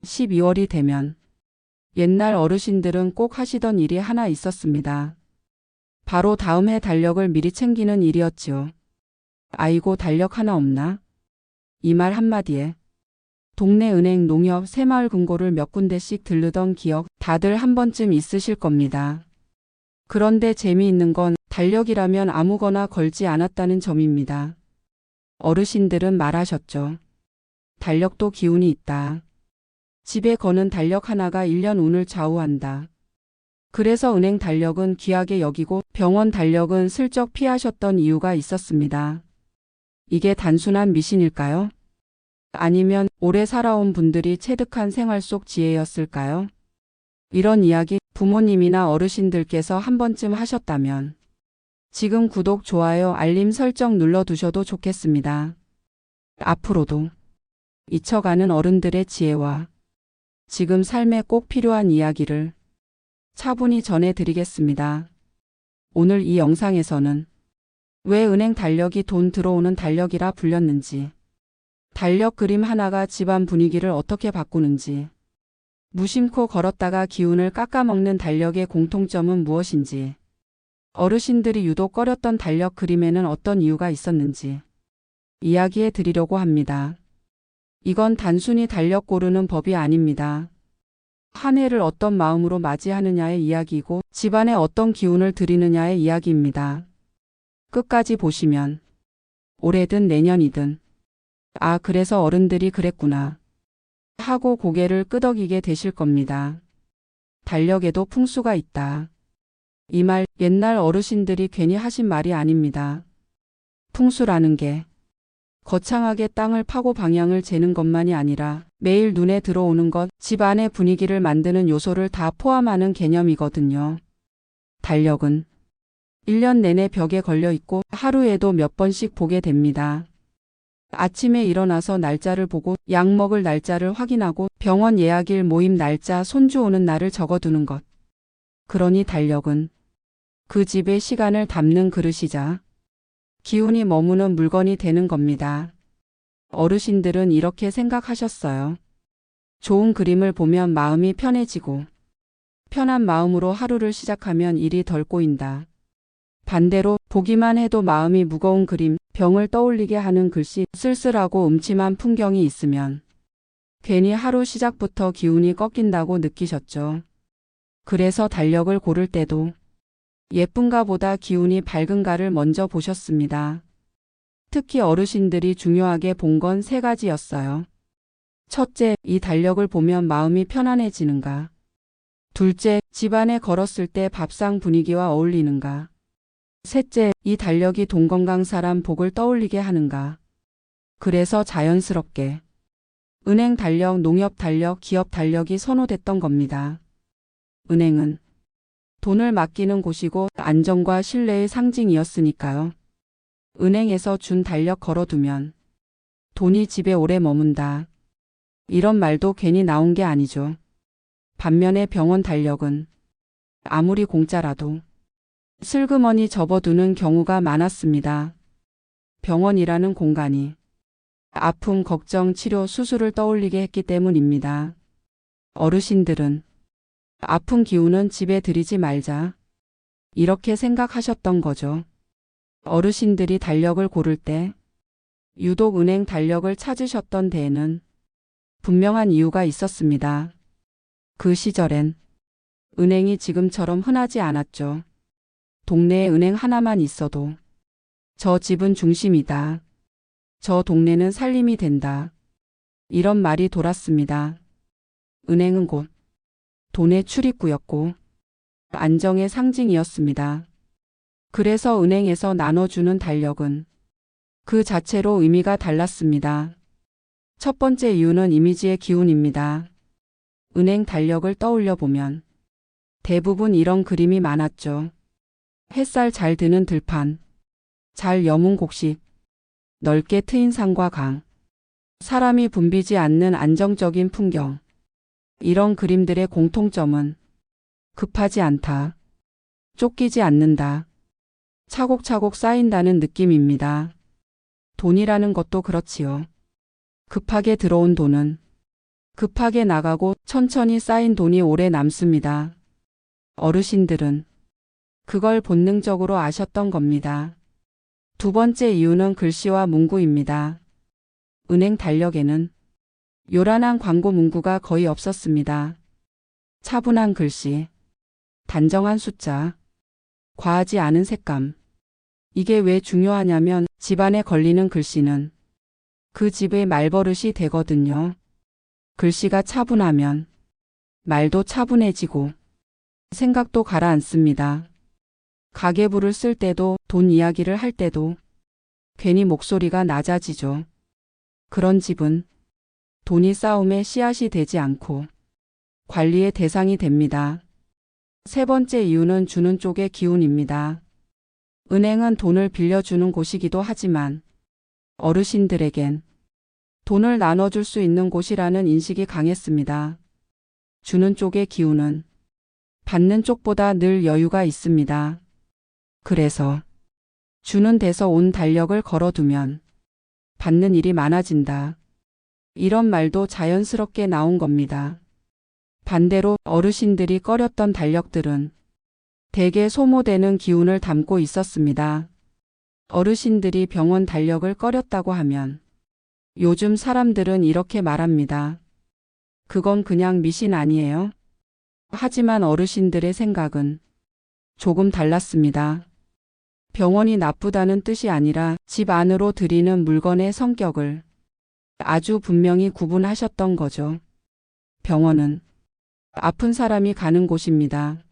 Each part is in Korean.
12월이 되면 옛날 어르신들은 꼭 하시던 일이 하나 있었습니다. 바로 다음 해 달력을 미리 챙기는 일이었지요. 아이고, 달력 하나 없나? 이 말 한마디에 동네 은행, 농협, 새마을 금고를 몇 군데씩 들르던 기억 다들 한 번쯤 있으실 겁니다. 그런데 재미있는 건 달력이라면 아무거나 걸지 않았다는 점입니다. 어르신들은 말하셨죠. 달력도 기운이 있다. 집에 거는 달력 하나가 1년 운을 좌우한다. 그래서 은행 달력은 귀하게 여기고 병원 달력은 슬쩍 피하셨던 이유가 있었습니다. 이게 단순한 미신일까요? 아니면 오래 살아온 분들이 체득한 생활 속 지혜였을까요? 이런 이야기 부모님이나 어르신들께서 한 번쯤 하셨다면 지금 구독, 좋아요, 알림 설정 눌러두셔도 좋겠습니다. 앞으로도 잊혀가는 어른들의 지혜와 지금 삶에 꼭 필요한 이야기를 차분히 전해드리겠습니다. 오늘 이 영상에서는 왜 은행 달력이 돈 들어오는 달력이라 불렸는지, 달력 그림 하나가 집안 분위기를 어떻게 바꾸는지, 무심코 걸었다가 기운을 깎아먹는 달력의 공통점은 무엇인지, 어르신들이 유독 꺼렸던 달력 그림에는 어떤 이유가 있었는지 이야기해 드리려고 합니다. 이건 단순히 달력 고르는 법이 아닙니다. 한 해를 어떤 마음으로 맞이하느냐의 이야기이고 집안에 어떤 기운을 들이느냐의 이야기입니다. 끝까지 보시면 올해든 내년이든 아, 그래서 어른들이 그랬구나 하고 고개를 끄덕이게 되실 겁니다. 달력에도 풍수가 있다. 이 말 옛날 어르신들이 괜히 하신 말이 아닙니다. 풍수라는 게 거창하게 땅을 파고 방향을 재는 것만이 아니라 매일 눈에 들어오는 것, 집안의 분위기를 만드는 요소를 다 포함하는 개념이거든요. 달력은 1년 내내 벽에 걸려 있고 하루에도 몇 번씩 보게 됩니다. 아침에 일어나서 날짜를 보고 약 먹을 날짜를 확인하고 병원 예약일, 모임 날짜, 손주 오는 날을 적어두는 것. 그러니 달력은 그 집의 시간을 담는 그릇이자 기운이 머무는 물건이 되는 겁니다. 어르신들은 이렇게 생각하셨어요. 좋은 그림을 보면 마음이 편해지고 편한 마음으로 하루를 시작하면 일이 덜 꼬인다. 반대로 보기만 해도 마음이 무거운 그림, 병을 떠올리게 하는 글씨, 쓸쓸하고 음침한 풍경이 있으면 괜히 하루 시작부터 기운이 꺾인다고 느끼셨죠. 그래서 달력을 고를 때도 예쁜가보다 기운이 밝은가를 먼저 보셨습니다. 특히 어르신들이 중요하게 본 건 세 가지였어요. 첫째, 이 달력을 보면 마음이 편안해지는가. 둘째, 집안에 걸었을 때 밥상 분위기와 어울리는가. 셋째, 이 달력이 돈 건강 사람 복을 떠올리게 하는가. 그래서 자연스럽게 은행 달력, 농협 달력, 기업 달력이 선호됐던 겁니다. 은행은 돈을 맡기는 곳이고 안정과 신뢰의 상징이었으니까요. 은행에서 준 달력 걸어두면 돈이 집에 오래 머문다. 이런 말도 괜히 나온 게 아니죠. 반면에 병원 달력은 아무리 공짜라도 슬그머니 접어두는 경우가 많았습니다. 병원이라는 공간이 아픔, 걱정, 치료, 수술을 떠올리게 했기 때문입니다. 어르신들은 아픈 기운은 집에 들이지 말자. 이렇게 생각하셨던 거죠. 어르신들이 달력을 고를 때 유독 은행 달력을 찾으셨던 데에는 분명한 이유가 있었습니다. 그 시절엔 은행이 지금처럼 흔하지 않았죠. 동네에 은행 하나만 있어도 저 집은 중심이다. 저 동네는 살림이 된다. 이런 말이 돌았습니다. 은행은 곧 돈의 출입구였고 안정의 상징이었습니다. 그래서 은행에서 나눠주는 달력은 그 자체로 의미가 달랐습니다. 첫 번째 이유는 이미지의 기운입니다. 은행 달력을 떠올려 보면 대부분 이런 그림이 많았죠. 햇살 잘 드는 들판, 잘 여문 곡식, 넓게 트인 산과 강, 사람이 붐비지 않는 안정적인 풍경. 이런 그림들의 공통점은 급하지 않다, 쫓기지 않는다, 차곡차곡 쌓인다는 느낌입니다. 돈이라는 것도 그렇지요. 급하게 들어온 돈은 급하게 나가고 천천히 쌓인 돈이 오래 남습니다. 어르신들은 그걸 본능적으로 아셨던 겁니다. 두 번째 이유는 글씨와 문구입니다. 은행 달력에는 요란한 광고 문구가 거의 없었습니다. 차분한 글씨, 단정한 숫자, 과하지 않은 색감. 이게 왜 중요하냐면 집안에 걸리는 글씨는 그 집의 말버릇이 되거든요. 글씨가 차분하면 말도 차분해지고 생각도 가라앉습니다. 가계부를 쓸 때도 돈 이야기를 할 때도 괜히 목소리가 낮아지죠. 그런 집은 돈이 싸움의 씨앗이 되지 않고 관리의 대상이 됩니다. 세 번째 이유는 주는 쪽의 기운입니다. 은행은 돈을 빌려주는 곳이기도 하지만 어르신들에겐 돈을 나눠줄 수 있는 곳이라는 인식이 강했습니다. 주는 쪽의 기운은 받는 쪽보다 늘 여유가 있습니다. 그래서 주는 데서 온 달력을 걸어두면 받는 일이 많아진다. 이런 말도 자연스럽게 나온 겁니다. 반대로 어르신들이 꺼렸던 달력들은 대개 소모되는 기운을 담고 있었습니다. 어르신들이 병원 달력을 꺼렸다고 하면 요즘 사람들은 이렇게 말합니다. 그건 그냥 미신 아니에요? 하지만 어르신들의 생각은 조금 달랐습니다. 병원이 나쁘다는 뜻이 아니라 집 안으로 들이는 물건의 성격을 아주 분명히 구분하셨던 거죠. 병원은 아픈 사람이 가는 곳입니다.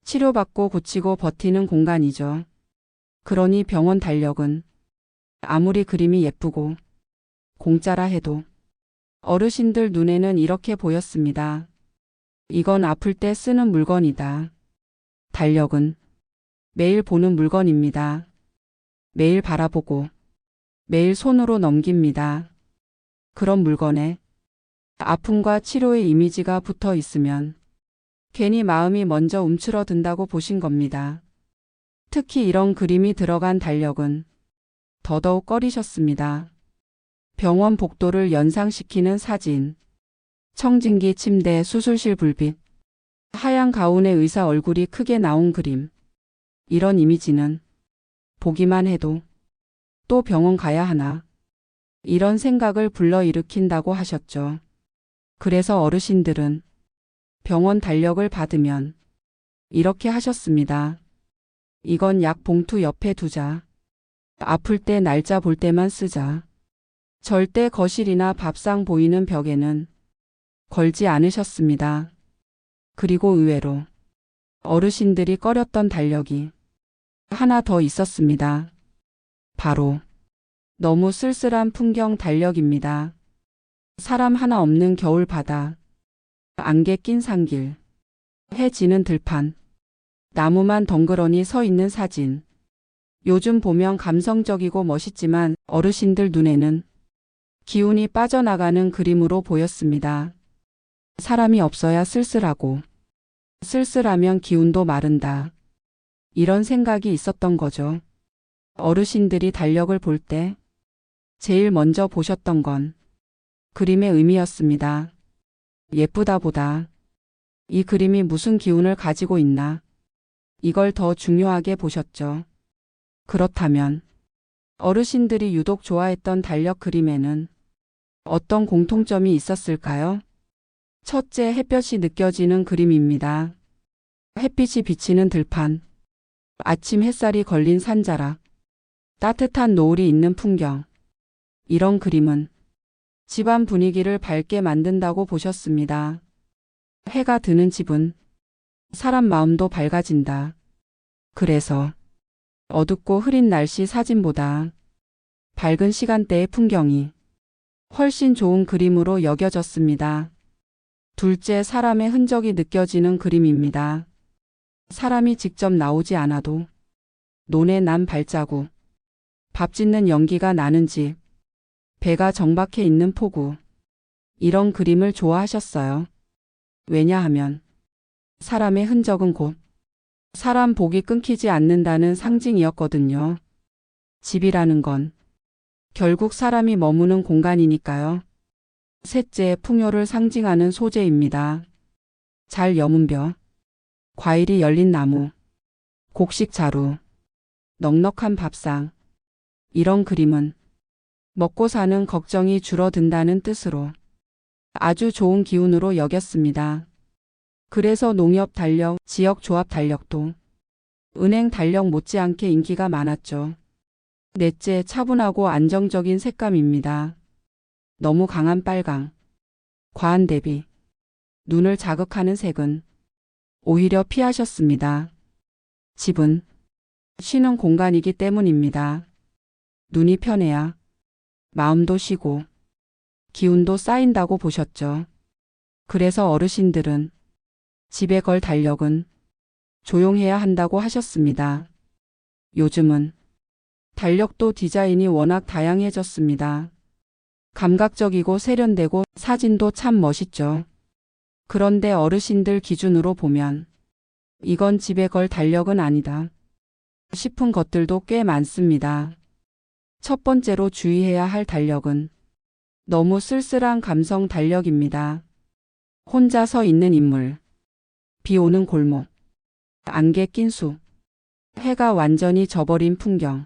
치료받고 고치고 버티는 공간이죠. 그러니 병원 달력은 아무리 그림이 예쁘고 공짜라 해도 어르신들 눈에는 이렇게 보였습니다. 이건 아플 때 쓰는 물건이다. 달력은 매일 보는 물건입니다. 매일 바라보고 매일 손으로 넘깁니다. 그런 물건에 아픔과 치료의 이미지가 붙어 있으면 괜히 마음이 먼저 움츠러든다고 보신 겁니다. 특히 이런 그림이 들어간 달력은 더더욱 꺼리셨습니다. 병원 복도를 연상시키는 사진, 청진기 침대, 수술실 불빛, 하얀 가운에 의사 얼굴이 크게 나온 그림. 이런 이미지는 보기만 해도 또 병원 가야 하나? 이런 생각을 불러일으킨다고 하셨죠. 그래서 어르신들은 병원 달력을 받으면 이렇게 하셨습니다. 이건 약 봉투 옆에 두자. 아플 때 날짜 볼 때만 쓰자. 절대 거실이나 밥상 보이는 벽에는 걸지 않으셨습니다. 그리고 의외로 어르신들이 꺼렸던 달력이 하나 더 있었습니다. 바로 너무 쓸쓸한 풍경 달력입니다. 사람 하나 없는 겨울 바다, 안개 낀 산길, 해 지는 들판, 나무만 덩그러니 서 있는 사진. 요즘 보면 감성적이고 멋있지만 어르신들 눈에는 기운이 빠져나가는 그림으로 보였습니다. 사람이 없어야 쓸쓸하고 쓸쓸하면 기운도 마른다. 이런 생각이 있었던 거죠. 어르신들이 달력을 볼 때 제일 먼저 보셨던 건 그림의 의미였습니다. 예쁘다 보다 이 그림이 무슨 기운을 가지고 있나? 이걸 더 중요하게 보셨죠. 그렇다면 어르신들이 유독 좋아했던 달력 그림에는 어떤 공통점이 있었을까요? 첫째, 햇볕이 느껴지는 그림입니다. 햇빛이 비치는 들판, 아침 햇살이 걸린 산자락, 따뜻한 노을이 있는 풍경. 이런 그림은 집안 분위기를 밝게 만든다고 보셨습니다. 해가 드는 집은 사람 마음도 밝아진다. 그래서 어둡고 흐린 날씨 사진보다 밝은 시간대의 풍경이 훨씬 좋은 그림으로 여겨졌습니다. 둘째, 사람의 흔적이 느껴지는 그림입니다. 사람이 직접 나오지 않아도 논에 난 발자국, 밥 짓는 연기가 나는 집, 배가 정박해 있는 포구. 이런 그림을 좋아하셨어요. 왜냐하면 사람의 흔적은 곧 사람 복이 끊기지 않는다는 상징이었거든요. 집이라는 건 결국 사람이 머무는 공간이니까요. 셋째, 풍요를 상징하는 소재입니다. 잘 여문 벼, 과일이 열린 나무, 곡식 자루, 넉넉한 밥상. 이런 그림은 먹고 사는 걱정이 줄어든다는 뜻으로 아주 좋은 기운으로 여겼습니다. 그래서 농협 달력, 지역 조합 달력도 은행 달력 못지않게 인기가 많았죠. 넷째, 차분하고 안정적인 색감입니다. 너무 강한 빨강, 과한 대비, 눈을 자극하는 색은 오히려 피하셨습니다. 집은 쉬는 공간이기 때문입니다. 눈이 편해야 마음도 쉬고 기운도 쌓인다고 보셨죠. 그래서 어르신들은 집에 걸 달력은 조용해야 한다고 하셨습니다. 요즘은 달력도 디자인이 워낙 다양해졌습니다. 감각적이고 세련되고 사진도 참 멋있죠. 그런데 어르신들 기준으로 보면 이건 집에 걸 달력은 아니다 싶은 것들도 꽤 많습니다. 첫 번째로 주의해야 할 달력은 너무 쓸쓸한 감성 달력입니다. 혼자 서 있는 인물, 비 오는 골목, 안개 낀 숲, 해가 완전히 져버린 풍경.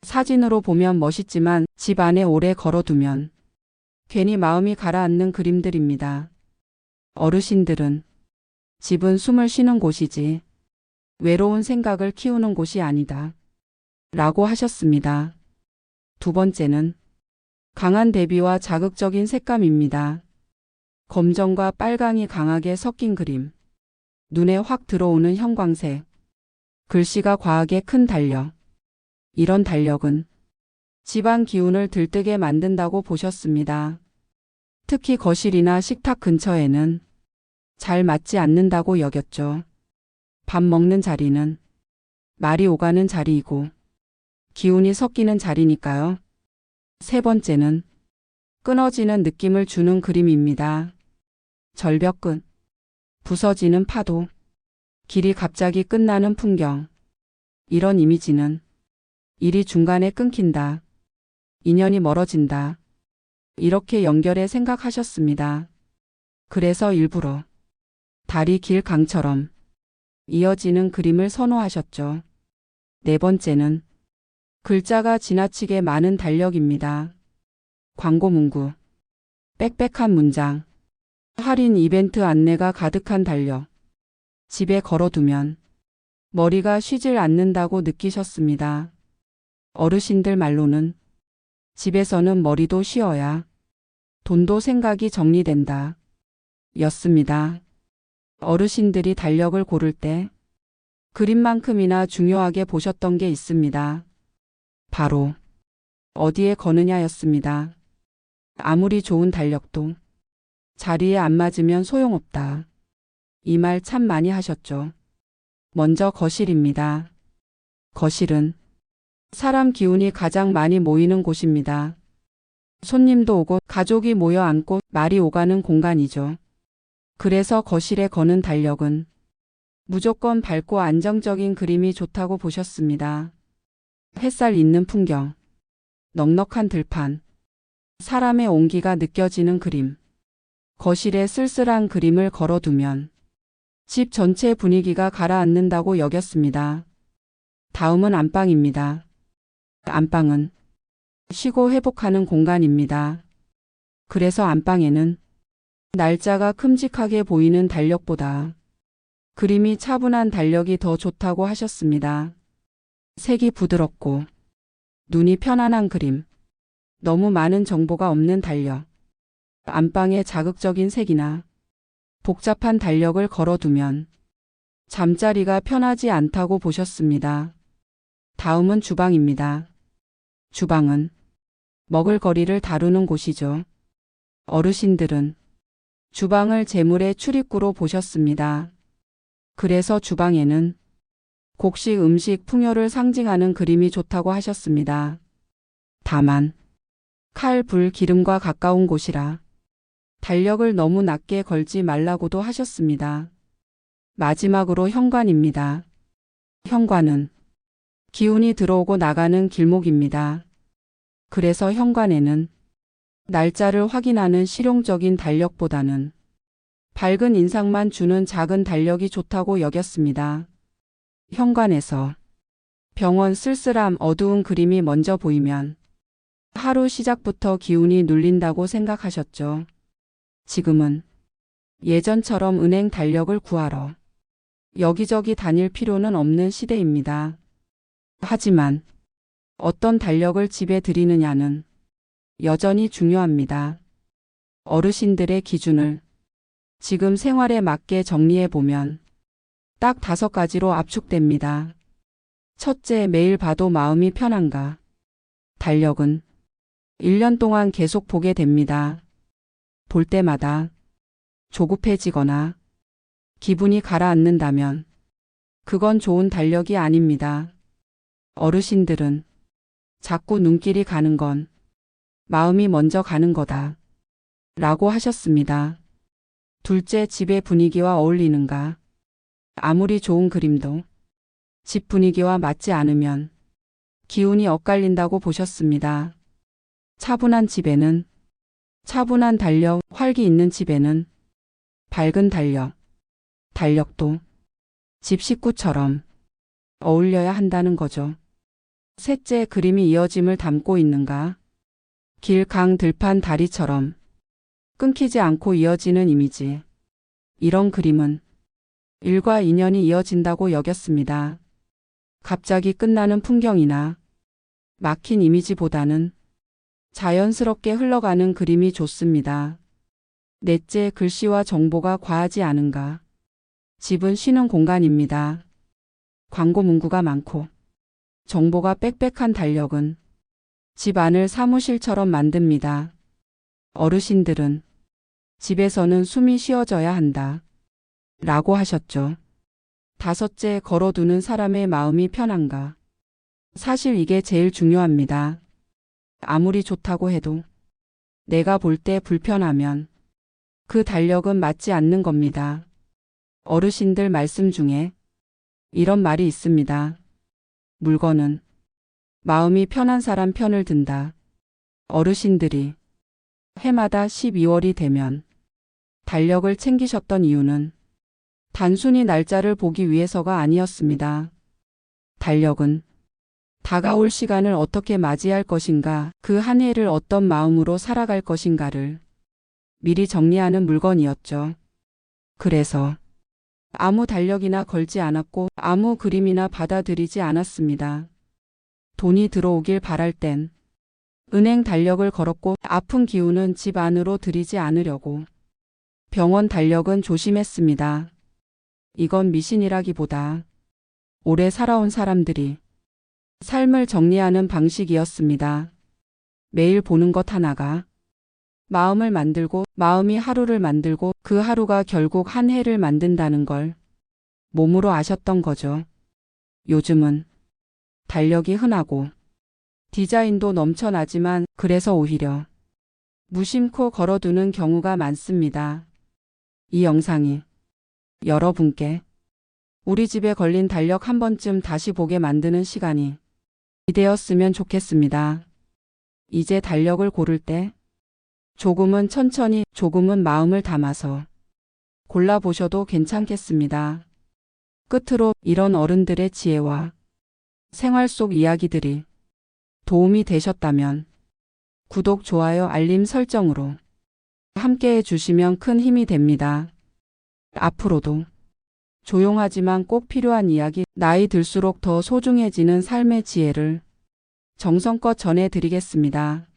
사진으로 보면 멋있지만 집 안에 오래 걸어두면 괜히 마음이 가라앉는 그림들입니다. 어르신들은 집은 숨을 쉬는 곳이지 외로운 생각을 키우는 곳이 아니다 라고 하셨습니다. 두 번째는 강한 대비와 자극적인 색감입니다. 검정과 빨강이 강하게 섞인 그림, 눈에 확 들어오는 형광색, 글씨가 과하게 큰 달력. 이런 달력은 집안 기운을 들뜨게 만든다고 보셨습니다. 특히 거실이나 식탁 근처에는 잘 맞지 않는다고 여겼죠. 밥 먹는 자리는 말이 오가는 자리이고 기운이 섞이는 자리니까요. 세 번째는 끊어지는 느낌을 주는 그림입니다. 절벽 끝, 부서지는 파도, 길이 갑자기 끝나는 풍경. 이런 이미지는 일이 중간에 끊긴다, 인연이 멀어진다, 이렇게 연결해 생각하셨습니다. 그래서 일부러 다리 길 강처럼 이어지는 그림을 선호하셨죠. 네 번째는 글자가 지나치게 많은 달력입니다. 광고 문구, 빽빽한 문장, 할인 이벤트 안내가 가득한 달력. 집에 걸어두면 머리가 쉬질 않는다고 느끼셨습니다. 어르신들 말로는 집에서는 머리도 쉬어야 돈도 생각이 정리된다 였습니다. 어르신들이 달력을 고를 때 그림만큼이나 중요하게 보셨던 게 있습니다. 바로 어디에 거느냐였습니다. 아무리 좋은 달력도 자리에 안 맞으면 소용없다. 이 말 참 많이 하셨죠. 먼저 거실입니다. 거실은 사람 기운이 가장 많이 모이는 곳입니다. 손님도 오고 가족이 모여 앉고 말이 오가는 공간이죠. 그래서 거실에 거는 달력은 무조건 밝고 안정적인 그림이 좋다고 보셨습니다. 햇살 있는 풍경, 넉넉한 들판, 사람의 온기가 느껴지는 그림. 거실에 쓸쓸한 그림을 걸어두면 집 전체 분위기가 가라앉는다고 여겼습니다. 다음은 안방입니다. 안방은 쉬고 회복하는 공간입니다. 그래서 안방에는 날짜가 큼직하게 보이는 달력보다 그림이 차분한 달력이 더 좋다고 하셨습니다. 색이 부드럽고 눈이 편안한 그림, 너무 많은 정보가 없는 달력. 안방에 자극적인 색이나 복잡한 달력을 걸어두면 잠자리가 편하지 않다고 보셨습니다. 다음은 주방입니다. 주방은 먹을거리를 다루는 곳이죠. 어르신들은 주방을 재물의 출입구로 보셨습니다. 그래서 주방에는 곡식 음식 풍요를 상징하는 그림이 좋다고 하셨습니다. 다만 칼, 불, 기름과 가까운 곳이라 달력을 너무 낮게 걸지 말라고도 하셨습니다. 마지막으로 현관입니다. 현관은 기운이 들어오고 나가는 길목입니다. 그래서 현관에는 날짜를 확인하는 실용적인 달력보다는 밝은 인상만 주는 작은 달력이 좋다고 여겼습니다. 현관에서 병원 쓸쓸함 어두운 그림이 먼저 보이면 하루 시작부터 기운이 눌린다고 생각하셨죠. 지금은 예전처럼 은행 달력을 구하러 여기저기 다닐 필요는 없는 시대입니다. 하지만 어떤 달력을 집에 들이느냐는 여전히 중요합니다. 어르신들의 기준을 지금 생활에 맞게 정리해 보면 딱 5가지로 압축됩니다. 첫째, 매일 봐도 마음이 편한가? 달력은 1년 동안 계속 보게 됩니다. 볼 때마다 조급해지거나 기분이 가라앉는다면 그건 좋은 달력이 아닙니다. 어르신들은 자꾸 눈길이 가는 건 마음이 먼저 가는 거다 라고 하셨습니다. 둘째, 집의 분위기와 어울리는가? 아무리 좋은 그림도 집 분위기와 맞지 않으면 기운이 엇갈린다고 보셨습니다. 차분한 집에는 차분한 달력, 활기 있는 집에는 밝은 달력, 달력도 집 식구처럼 어울려야 한다는 거죠. 셋째, 그림이 이어짐을 담고 있는가? 길, 강, 들판, 다리처럼 끊기지 않고 이어지는 이미지. 이런 그림은 일과 인연이 이어진다고 여겼습니다. 갑자기 끝나는 풍경이나 막힌 이미지보다는 자연스럽게 흘러가는 그림이 좋습니다. 넷째, 글씨와 정보가 과하지 않은가? 집은 쉬는 공간입니다. 광고 문구가 많고 정보가 빽빽한 달력은 집 안을 사무실처럼 만듭니다. 어르신들은 집에서는 숨이 쉬어져야 한다 라고 하셨죠. 다섯째, 걸어두는 사람의 마음이 편한가? 사실 이게 제일 중요합니다. 아무리 좋다고 해도 내가 볼 때 불편하면 그 달력은 맞지 않는 겁니다. 어르신들 말씀 중에 이런 말이 있습니다. 물건은 마음이 편한 사람 편을 든다. 어르신들이 해마다 12월이 되면 달력을 챙기셨던 이유는 단순히 날짜를 보기 위해서가 아니었습니다. 달력은 다가올 시간을 어떻게 맞이할 것인가, 그 한 해를 어떤 마음으로 살아갈 것인가를 미리 정리하는 물건이었죠. 그래서 아무 달력이나 걸지 않았고 아무 그림이나 받아들이지 않았습니다. 돈이 들어오길 바랄 땐 은행 달력을 걸었고 아픈 기운은 집 안으로 들이지 않으려고 병원 달력은 조심했습니다. 이건 미신이라기보다 오래 살아온 사람들이 삶을 정리하는 방식이었습니다. 매일 보는 것 하나가 마음을 만들고 마음이 하루를 만들고 그 하루가 결국 한 해를 만든다는 걸 몸으로 아셨던 거죠. 요즘은 달력이 흔하고 디자인도 넘쳐나지만 그래서 오히려 무심코 걸어두는 경우가 많습니다. 이 영상이 여러분께 우리 집에 걸린 달력 한 번쯤 다시 보게 만드는 시간이 되었으면 좋겠습니다. 이제 달력을 고를 때 조금은 천천히, 조금은 마음을 담아서 골라보셔도 괜찮겠습니다. 끝으로 이런 어른들의 지혜와 생활 속 이야기들이 도움이 되셨다면 구독, 좋아요, 알림 설정으로 함께 해주시면 큰 힘이 됩니다. 앞으로도 조용하지만 꼭 필요한 이야기, 나이 들수록 더 소중해지는 삶의 지혜를 정성껏 전해드리겠습니다.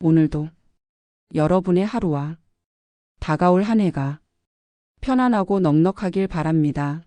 오늘도 여러분의 하루와 다가올 한 해가 편안하고 넉넉하길 바랍니다.